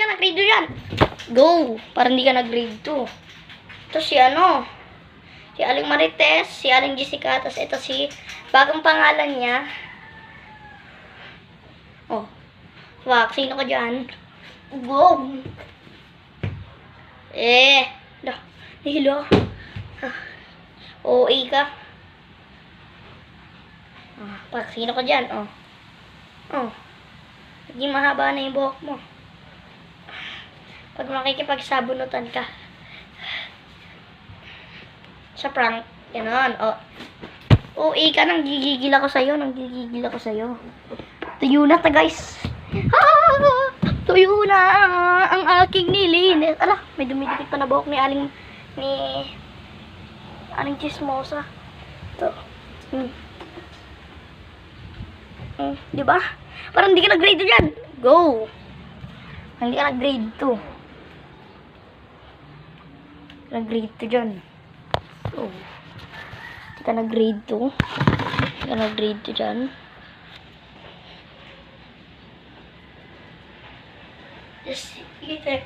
ka nag-grade 2 dyan. Go! Para hindi ka nag-grade 2. Ito si ano? Si Aling Marites, si Aling Jessica, tapos ito si bagong pangalan niya. Oh. Wak, sino ka dyan? Go! Dah. Hilo. OA ka. Pak, sino ka dyan? Hindi mahaba na yung buhok mo. Pag makikipagsabunutan ka. Sa prank. Ganon. OA ka, nang gigigil ako sa'yo. Tuyo na ta, guys. Tuyo na ang aking nilinis. Ala, may dumidikit pa na buhok ni Aling Chismosa. Ito. Diba? Parang hindi ka nag-grade 2 dyan. Go! Hindi ka nag-grade 2. Nag-grade 2 dyan. So, hindi ka nag-grade 2. Hindi ka nag-grade 2 dyan. Just read it.